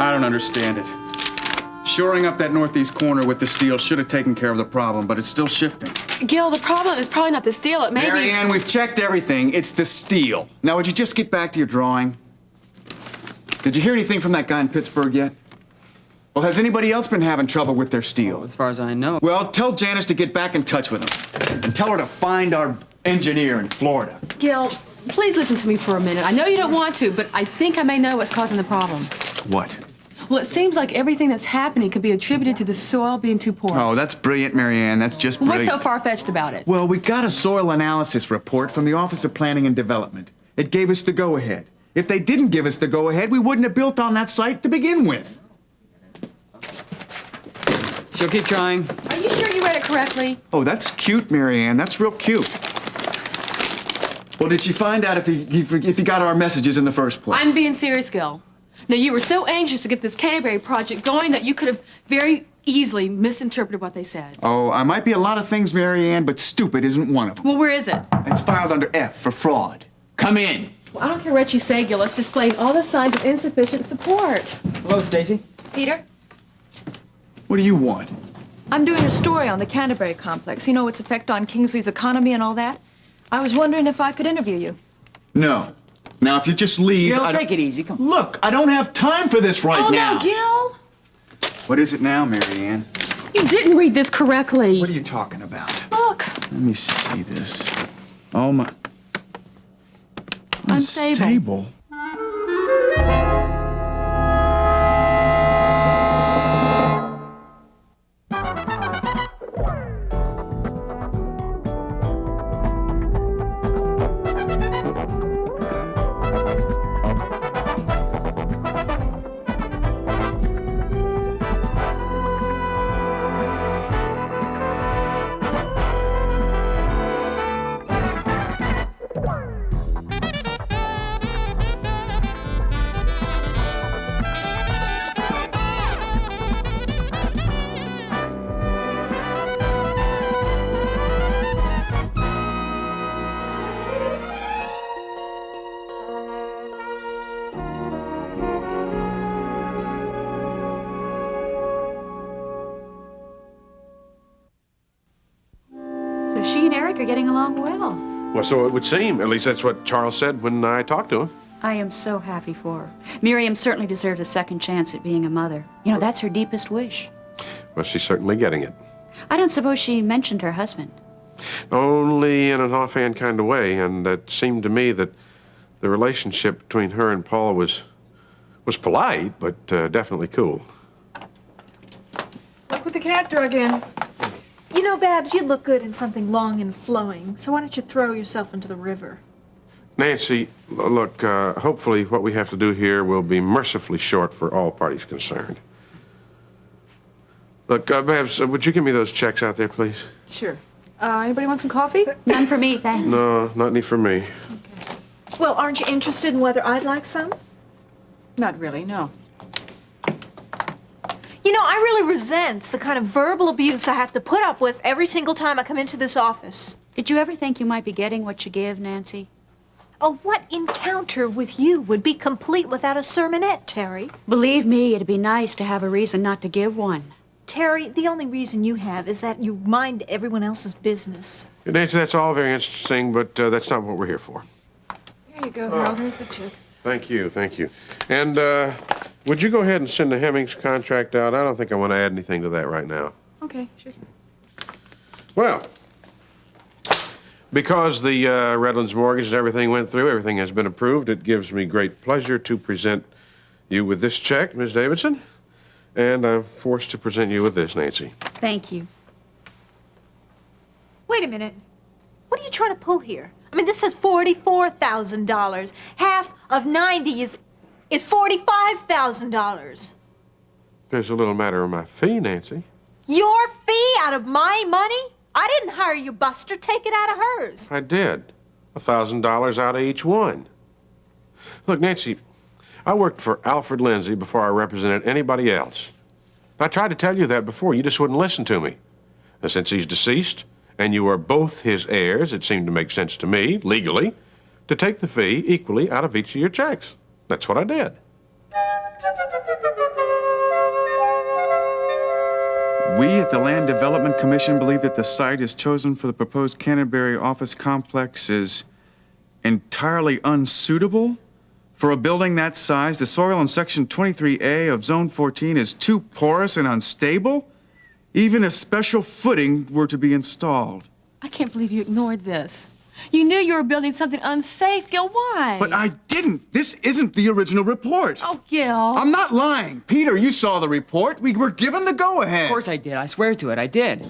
I don't understand it. Shoring up that northeast corner with the steel should have taken care of the problem, but it's still shifting. Gil, the problem is probably not the steel. It may be... Mary Ann, we've checked everything. It's the steel. Now, would you just get back to your drawing? Did you hear anything from that guy in Pittsburgh yet? Well, has anybody else been having trouble with their steel? Well, as far as I know. Well, tell Janice to get back in touch with him. And tell her to find our engineer in Florida. Gil, please listen to me for a minute. I know you don't want to, but I think I may know what's causing the problem. What? Well, it seems like everything that's happening could be attributed to the soil being too porous. Oh, that's brilliant, Mary Ann. That's just What's brilliant. so far-fetched about it? Well, we got a soil analysis report from the Office of Planning and Development. It gave us the go-ahead. If they didn't give us the go-ahead, we wouldn't have built on that site to begin with. She'll keep trying. Are you sure you read it correctly? Oh, that's cute, Mary Ann. That's real cute. Well, did she find out if he got our messages in the first place? I'm being serious, Gil. Now, you were so anxious to get this Canterbury project going that you could have very easily misinterpreted what they said. Oh, I might be a lot of things, Mary Ann, but stupid isn't one of them. Well, where is it? It's filed under F for fraud. Come in. Well, I don't care what you say, Gil. It's displaying all the signs of insufficient support. Hello, Stacy. Peter, What do you want? I'm doing a story on the Canterbury complex. You know, its effect on Kingsley's economy and all that. I was wondering if I could interview you. No. Now, if you just leave... Gil, I don't- take it easy. Come. Look, I don't have time for this right now. Oh, no, Gil! What is it now, Mary Ann? You didn't read this correctly. What are you talking about? Look, Let me see this. Oh, my... unstable. So she and Eric are getting along well. Well, so it would seem. At least that's what Charles said when I talked to him. I am so happy for her. Miriam certainly deserves a second chance at being a mother. You know, that's her deepest wish. Well, she's certainly getting it. I don't suppose she mentioned her husband. Only in an offhand kind of way, and it seemed to me that the relationship between her and Paul was polite, but definitely cool. Look what the cat drug in. You know, Babs, you'd look good in something long and flowing, so why don't you throw yourself into the river? Nancy, look, hopefully what we have to do here will be mercifully short for all parties concerned. Look, Babs, would you give me those checks out there, please? Sure. Anybody want some coffee? None for me, thanks. No, not any for me. Well, aren't you interested in whether I'd like some? Not really, no. You know, I really resent the kind of verbal abuse I have to put up with every single time I come into this office. Did you ever think you might be getting what you give, Nancy? Oh, what encounter with you would be complete without a sermonette, Terry? Believe me, it'd be nice to have a reason not to give one. Terry, the only reason you have is that you mind everyone else's business. Nancy, that's all very interesting, but that's not what we're here for. Here you go, girl. Here's the checks. Thank you, thank you. And would you go ahead and send the Hemmings contract out? I don't think I want to add anything to that right now. Okay, sure. Well, because the Redlands mortgage and everything went through, everything has been approved, it gives me great pleasure to present you with this check, Ms. Davidson. And I'm forced to present you with this, Nancy. Thank you. Wait a minute. What are you trying to pull here? I mean, this says $44,000. Half of 90 is $45,000. There's a little matter of my fee, Nancy. Your fee out of my money? I didn't hire you, Buster. Take it out of hers. I did. $1,000 out of each one. Look, Nancy, I worked for Alfred Lindsay before I represented anybody else. I tried to tell you that before. You just wouldn't listen to me. And since he's deceased, and you are both his heirs, it seemed to make sense to me, legally, to take the fee equally out of each of your checks. That's what I did. We at the Land Development Commission believe that the site is chosen for the proposed Canterbury office complex is entirely unsuitable for a building that size. The soil in Section 23A of Zone 14 is too porous and unstable, even if special footing were to be installed. I can't believe you ignored this. You knew you were building something unsafe, Gil. Why? But I didn't. This isn't the original report. Oh, Gil. I'm not lying. Peter, you saw the report. We were given the go-ahead. Of course I did. I swear to it. I did.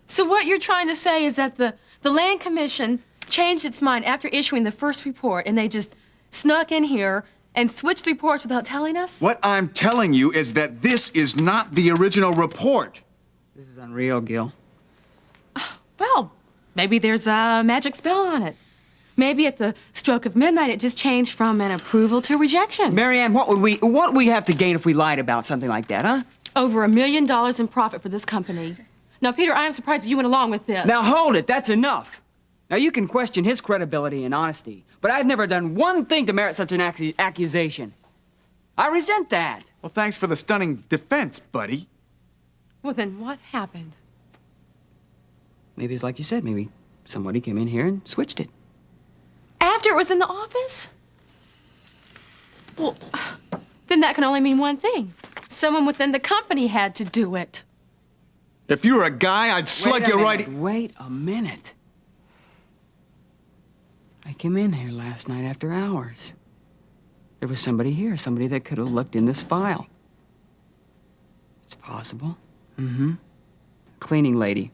So what you're trying to say is that the Land Commission changed its mind after issuing the first report, and they just snuck in here and switched reports without telling us? What I'm telling you is that this is not the original report. This is unreal, Gil. Well, maybe there's a magic spell on it. Maybe at the stroke of midnight, it just changed from an approval to rejection. Marianne, what would we have to gain if we lied about something like that, huh? Over $1 million in profit for this company. Now, Peter, I am surprised that you went along with this. Now hold it. That's enough. Now you can question his credibility and honesty, but I've never done one thing to merit such an accusation. I resent that. Well, thanks for the stunning defense, buddy. Well, then what happened? Maybe it's like you said. Maybe somebody came in here and switched it. After it was in the office? Well, then that can only mean one thing. Someone within the company had to do it. If you were a guy, I'd slug you right... Wait a minute. I came in here last night after hours. There was somebody here, somebody that could have looked in this file. It's possible. Mm-hmm. Cleaning lady.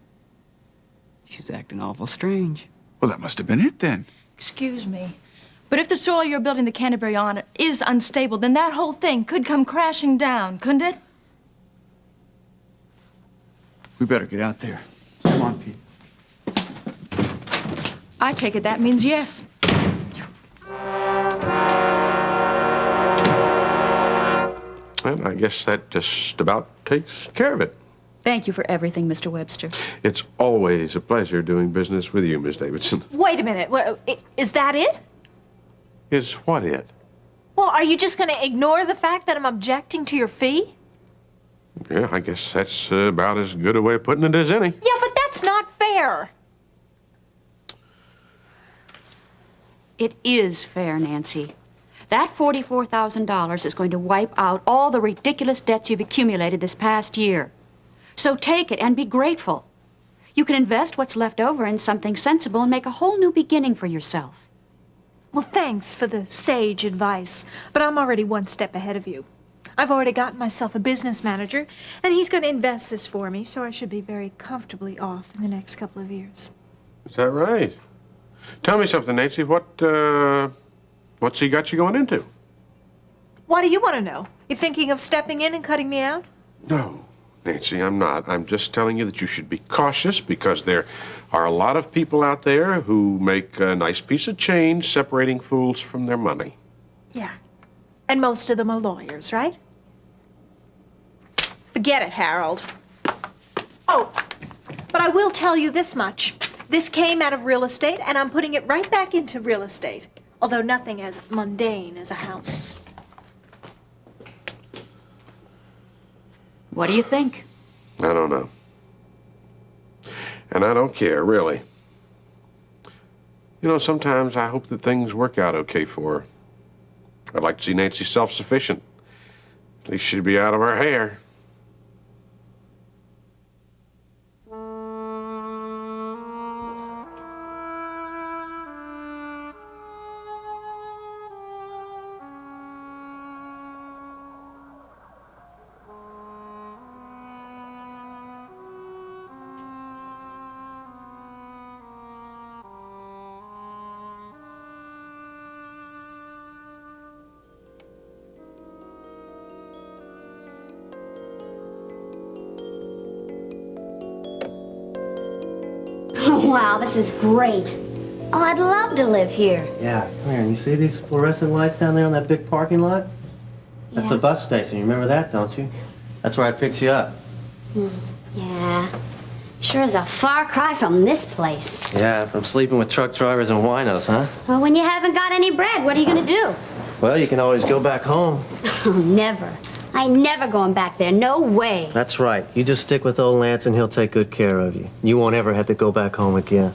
She's acting awful strange. Well, that must have been it then. Excuse me, but if the soil you're building the Canterbury on is unstable, then that whole thing could come crashing down, couldn't it? We better get out there. Come on, Pete. I take it that means yes. And I guess that just about takes care of it. Thank you for everything, Mr. Webster. It's always a pleasure doing business with you, Miss Davidson. Wait a minute. Is that it? Is what it? Well, are you just going to ignore the fact that I'm objecting to your fee? Yeah, I guess that's about as good a way of putting it as any. Yeah, but that's not fair. It is fair, Nancy. That $44,000 is going to wipe out all the ridiculous debts you've accumulated this past year. So take it and be grateful. You can invest what's left over in something sensible and make a whole new beginning for yourself. Well, thanks for the sage advice, but I'm already one step ahead of you. I've already gotten myself a business manager, and he's going to invest this for me, so I should be very comfortably off in the next couple of years. Is that right? Tell me something, Nancy. What's he got you going into? Why do you want to know? You thinking of stepping in and cutting me out? No, Nancy, I'm not. I'm just telling you that you should be cautious because there are a lot of people out there who make a nice piece of change separating fools from their money. Yeah. And most of them are lawyers, right? Forget it, Harold. Oh, but I will tell you this much. This came out of real estate, and I'm putting it right back into real estate. Although nothing as mundane as a house. What do you think? I don't know. And I don't care, really. You know, sometimes I hope that things work out okay for her. I'd like to see Nancy self-sufficient. At least she'd be out of her hair. Wow, this is great. Oh, I'd love to live here. Yeah, come here. You see these fluorescent lights down there on that big parking lot? That's Yeah. the bus station. You remember that, don't you? That's where I picked you up. Yeah. Sure is a far cry from this place. Yeah, from sleeping with truck drivers and winos, huh? Well, when you haven't got any bread, what are you gonna do? Well, you can always go back home. Oh, never. I ain't never going back there. No way. That's right. You just stick with old Lance and he'll take good care of you. You won't ever have to go back home again.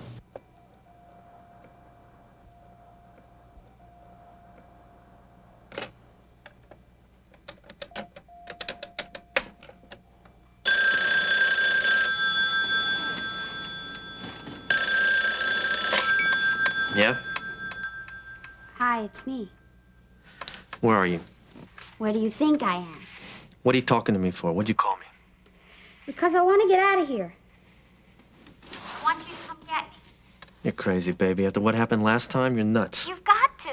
Yeah? Hi, it's me. Where are you? Where do you think I am? What are you talking to me for? What'd you call me? Because I want to get out of here. I want you to come get me. You're crazy, baby. After what happened last time, you're nuts. You've got to.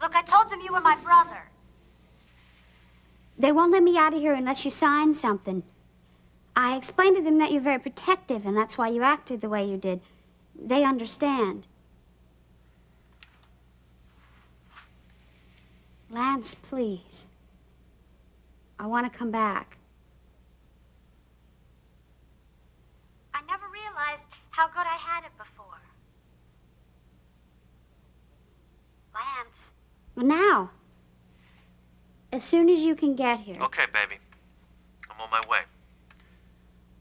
Look, I told them you were my brother. They won't let me out of here unless you sign something. I explained to them that you're very protective, and that's why you acted the way you did. They understand. Lance, please. I want to come back. I never realized how good I had it before. Lance. Well, now. As soon as you can get here. Okay, baby. I'm on my way.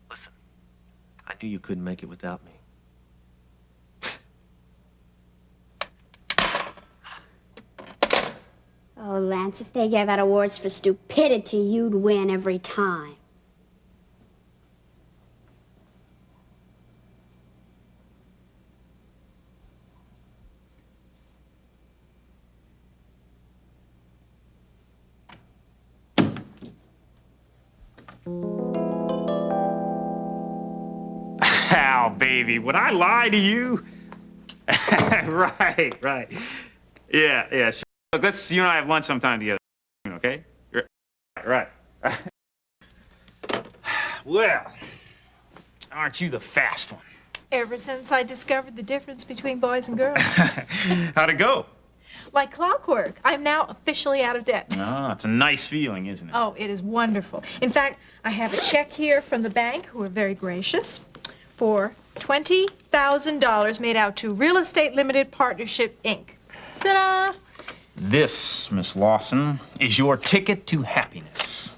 Listen, I knew you couldn't make it without me. Oh, Lance, if they gave out awards for stupidity, you'd win every time. How, baby, would I lie to you? Right. Yeah, sure. Look, you and I have lunch sometime together, okay? Right. Well, aren't you the fast one? Ever since I discovered the difference between boys and girls. How'd it go? Like clockwork. I'm now officially out of debt. Oh, it's a nice feeling, isn't it? Oh, it is wonderful. In fact, I have a check here from the bank, who are very gracious, for $20,000 made out to Real Estate Limited Partnership, Inc. Ta-da! This, Miss Lawson, is your ticket to happiness.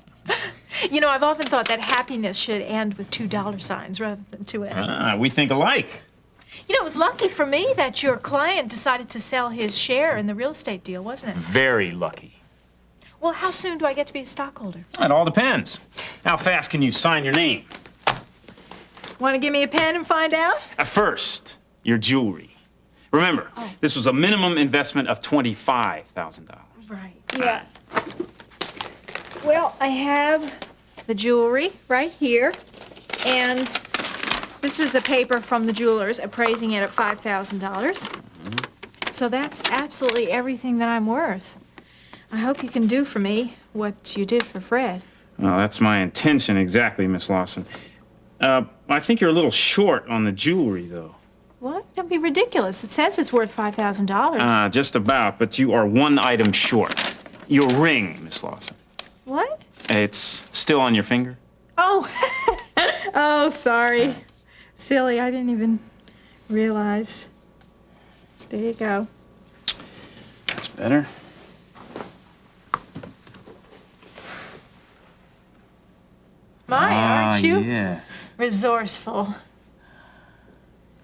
You know, I've often thought that happiness should end with $2 rather than two S's. We think alike. You know, it was lucky for me that your client decided to sell his share in the real estate deal, wasn't it? Very lucky. Well, how soon do I get to be a stockholder? It all depends. How fast can you sign your name? Want to give me a pen and find out? First, your jewelry. Remember, this was a minimum investment of $25,000. Right, yeah. Well, I have the jewelry right here, and this is a paper from the jewelers appraising it at $5,000. So that's absolutely everything that I'm worth. I hope you can do for me what you did for Fred. Well, that's my intention exactly, Miss Lawson. I think you're a little short on the jewelry, though. What? Don't be ridiculous. It says it's worth $5,000. Just about, but you are one item short. Your ring, Miss Lawson. What? It's still on your finger? Oh, oh, sorry. Silly, I didn't even realize. There you go. That's better. My, aren't you? Yes. Resourceful.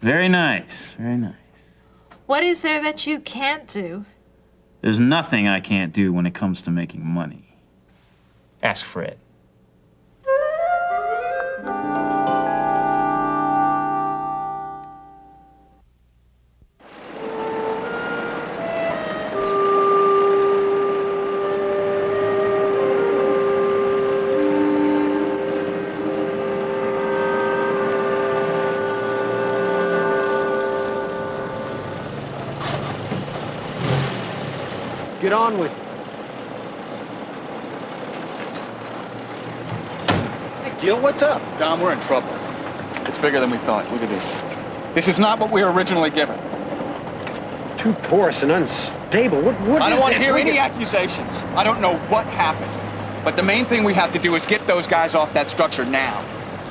Very nice, very nice. What is there that you can't do? There's nothing I can't do when it comes to making money. Ask Fred. Get on with it. Hey, Gil, what's up? Don, we're in trouble. It's bigger than we thought. Look at this. This is not what we were originally given. Too porous and unstable. What I don't is want to this? hear We any get- accusations. I don't know what happened. But the main thing we have to do is get those guys off that structure now.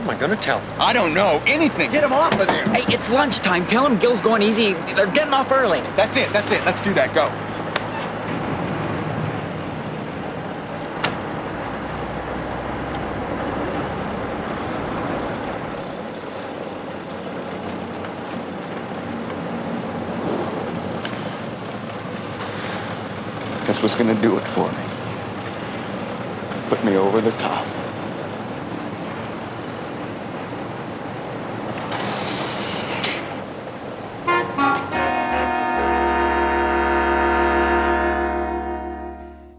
What am I gonna tell them? I don't know anything. Get them off of there. Hey, it's lunchtime. Tell him Gil's going easy. They're getting off early. That's it. Let's do that. Go. That's what's gonna do it for me. Put me over the top.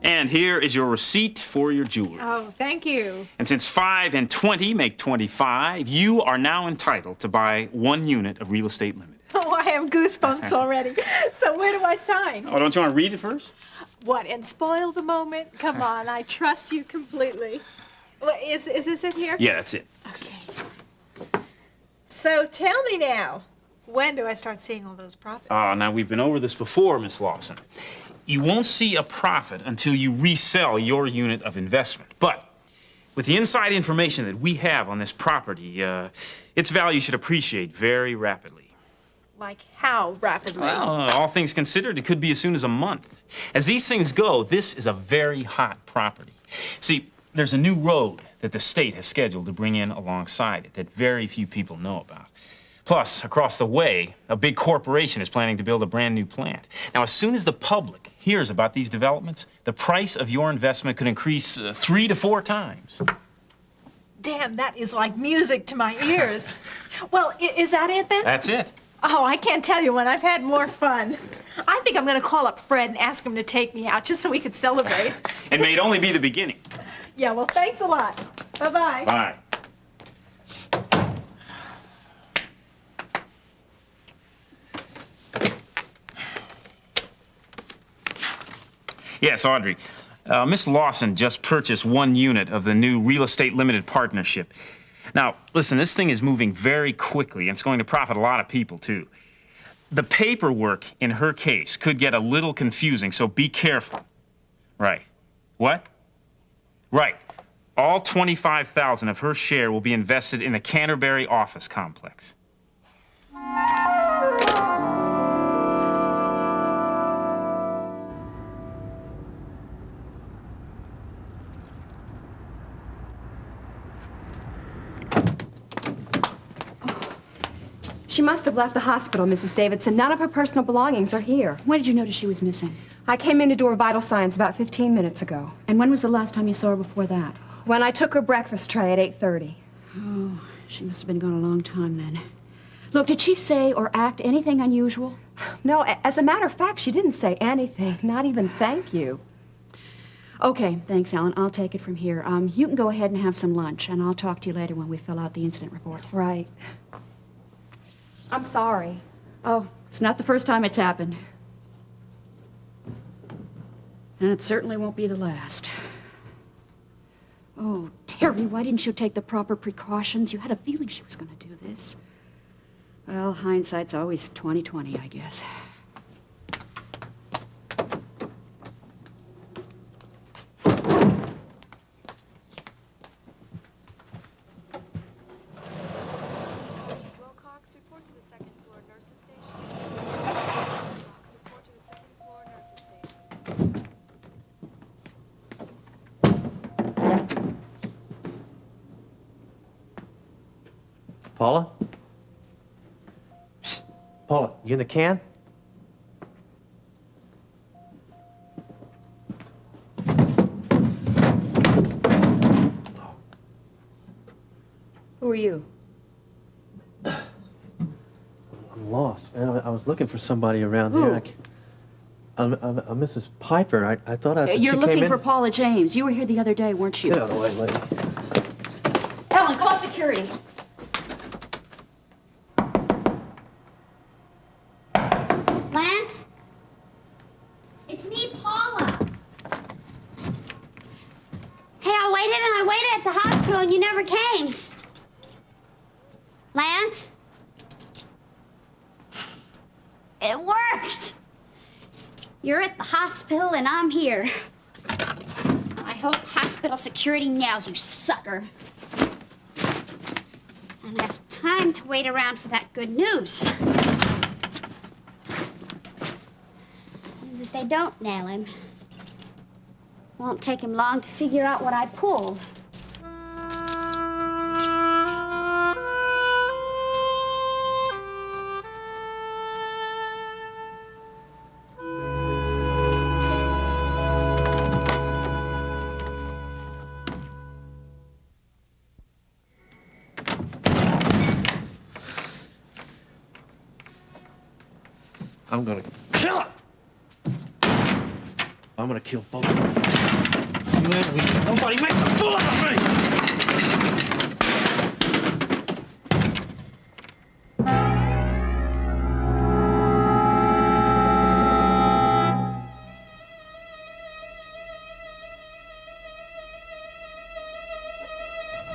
And here is your receipt for your jewelry. Oh, thank you. And since 5 and 20 make 25, you are now entitled to buy 1 unit of real estate limited. Oh, I have goosebumps already. So where do I sign? Oh, don't you want to read it first? What, and spoil the moment? Come on, I trust you completely. What, is this it here? Yeah, that's it. Okay. So tell me now, when do I start seeing all those profits? Now we've been over this before, Miss Lawson. You won't see a profit until you resell your unit of investment. But with the inside information that we have on this property, its value should appreciate very rapidly. Like how rapidly? Well, all things considered, it could be as soon as a month. As these things go, this is a very hot property. See, there's a new road that the state has scheduled to bring in alongside it that very few people know about. Plus, across the way, a big corporation is planning to build a brand new plant. Now, as soon as the public hears about these developments, the price of your investment could increase 3 to 4 times. Damn, that is like music to my ears. Well, is that it then? That's it. Oh, I can't tell you when I've had more fun. I think I'm gonna call up Fred and ask him to take me out just so we could celebrate. It may only be the beginning. Yeah, well, thanks a lot. Bye-bye. Bye. Yes, Audrey. Miss Lawson just purchased 1 unit of the new real estate limited partnership. Now, listen, this thing is moving very quickly, and it's going to profit a lot of people, too. The paperwork in her case could get a little confusing, so be careful. Right. What? Right. All $25,000 of her share will be invested in the Canterbury office complex. She must have left the hospital, Mrs. Davidson. None of her personal belongings are here. When did you notice she was missing? I came in to do her vital signs about 15 minutes ago. And when was the last time you saw her before that? When I took her breakfast tray at 8:30. Oh, she must have been gone a long time then. Look, did she say or act anything unusual? No, as a matter of fact, she didn't say anything. Not even thank you. Okay, thanks, Ellen. I'll take it from here. You can go ahead and have some lunch, and I'll talk to you later when we fill out the incident report. Right. I'm sorry. Oh, it's not the first time it's happened. And it certainly won't be the last. Oh, Terry, why didn't you take the proper precautions? You had a feeling she was going to do this. Well, hindsight's always 20/20, I guess. Paula? Psst. Paula, you in the can? Who are you? I'm lost, man. I was looking for somebody around Who? here. I'm Mrs. Piper. I thought You're she came looking in. for Paula James. You were here the other day, weren't you? Get out of the way, lady. Ellen, call security. Lance? It's me, Paula. Hey, I waited at the hospital and you never came. Lance? It worked. You're at the hospital and I'm here. I hope hospital security nails you, sucker. I don't have time to wait around for that good news. Because if they don't nail him, won't take him long to figure out what I pulled. I'm gonna kill it! I'm gonna kill both of you. You and me. Nobody makes a fool out of me!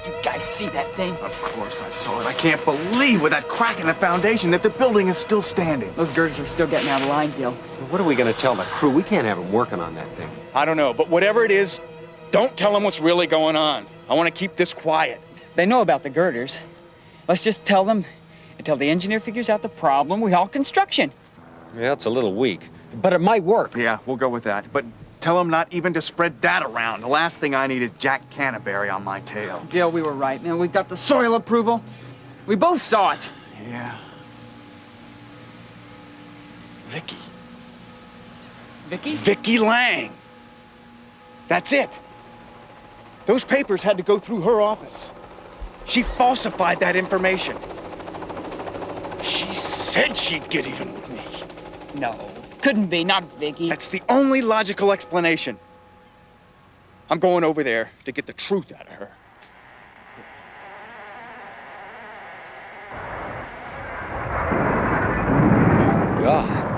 You guys see that thing? Of course I saw it. I can't believe with that crack in the foundation that the building is still standing. Those girders are still getting out of line, Gil. What are we gonna tell the crew? We can't have them working on that thing. I don't know, but whatever it is, don't tell them what's really going on. I want to keep this quiet. They know about the girders. Let's just tell them until the engineer figures out the problem. We halt construction. Yeah, it's a little weak, but it might work. Yeah, we'll go with that. But tell them not even to spread that around. The last thing I need is Jack Canterbury on my tail. Gil, we were right. Now we got the soil approval. We both saw it. Yeah. Vicky. Vicky? Vicky Lang. That's it. Those papers had to go through her office. She falsified that information. She said she'd get even with me. No, couldn't be. Not Vicky. That's the only logical explanation. I'm going over there to get the truth out of her. God.